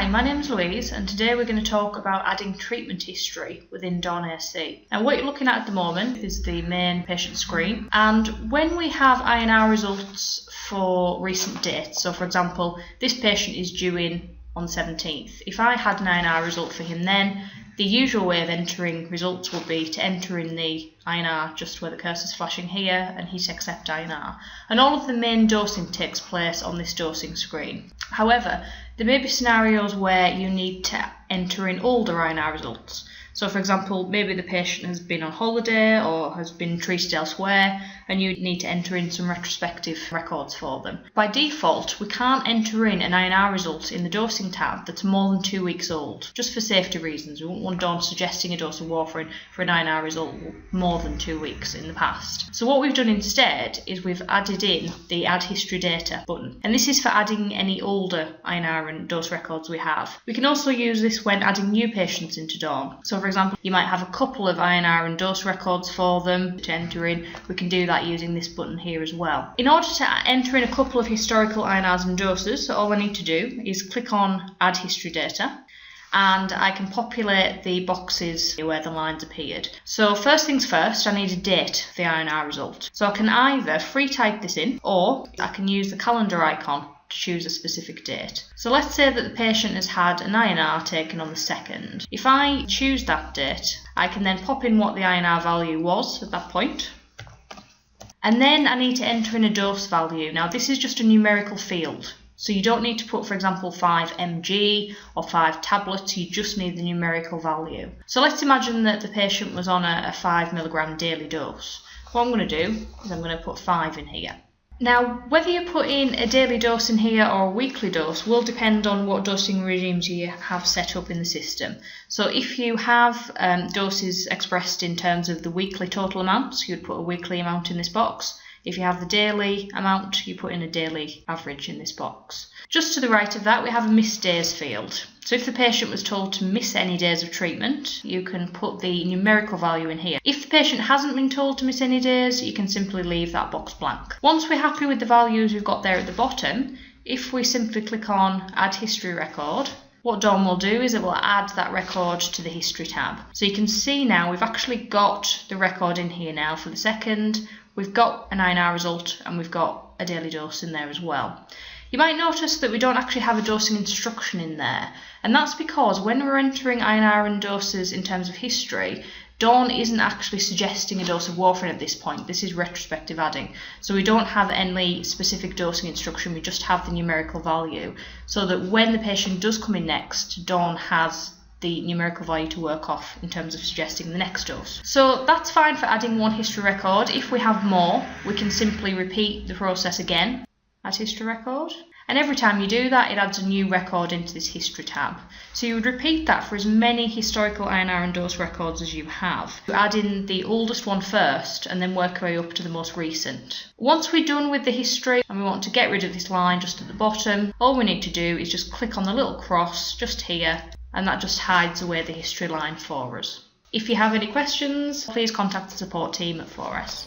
Hi, my name's Louise and today we're going to talk about adding treatment history within Dawn AC. Now what you're looking at the moment is the main patient screen, and when we have INR results for recent dates, so for example this patient is due in on the 17th, if I had an INR result for him then, the usual way of entering results would be to enter in the INR just where the cursor's flashing here and hit accept INR. And all of the main dosing takes place on this dosing screen. However, there may be scenarios where you need to enter in older INR results. So for example, maybe the patient has been on holiday or has been treated elsewhere and you need to enter in some retrospective records for them. By default, we can't enter in an INR result in the dosing tab that's more than 2 weeks old, just for safety reasons. We won't want Dawn suggesting a dose of warfarin for an INR result more than 2 weeks in the past. So what we've done instead is we've added in the Add History Data button, and this is for adding any older INR and dose records we have. We can also use this when adding new patients into Dawn. So for example, you might have a couple of INR and dose records for them to enter in. We can do that using this button here as well. In order to enter in a couple of historical INRs and doses, all I need to do is click on Add History Data, and I can populate the boxes where the lines appeared. So first things first, I need a date for the INR result. So I can either free type this in, or I can use the calendar icon to choose a specific date. So let's say that the patient has had an INR taken on the 2nd. If I choose that date, I can then pop in what the INR value was at that point. And then I need to enter in a dose value. Now this is just a numerical field. So you don't need to put, for example, 5 mg or 5 tablets, you just need the numerical value. So let's imagine that the patient was on a 5 mg daily dose. What I'm going to do is I'm going to put 5 in here. Now, whether you put in a daily dose in here or a weekly dose will depend on what dosing regimes you have set up in the system. So if you have doses expressed in terms of the weekly total amounts, you'd put a weekly amount in this box. If you have the daily amount, you put in a daily average in this box. Just to the right of that, we have a missed days field. So if the patient was told to miss any days of treatment, you can put the numerical value in here. If the patient hasn't been told to miss any days, you can simply leave that box blank. Once we're happy with the values we've got there at the bottom, if we simply click on Add History Record, what Dawn will do is it will add that record to the History tab. So you can see now we've actually got the record in here now for the 2nd. We've got an INR result and we've got a daily dose in there as well. You might notice that we don't actually have a dosing instruction in there, and that's because when we're entering INR and doses in terms of history, Dawn isn't actually suggesting a dose of warfarin at this point. This is retrospective adding. So we don't have any specific dosing instruction, we just have the numerical value, so that when the patient does come in next, Dawn has the numerical value to work off in terms of suggesting the next dose. So that's fine for adding one history record. If we have more, we can simply repeat the process again, add history record, and every time you do that it adds a new record into this history tab. So you would repeat that for as many historical INR and dose records as you have. You add in the oldest one first and then work our way up to the most recent. Once we're done with the history and we want to get rid of this line just at the bottom, all we need to do is just click on the little cross just here, and that just hides away the history line for us. If you have any questions, please contact the support team at 4S.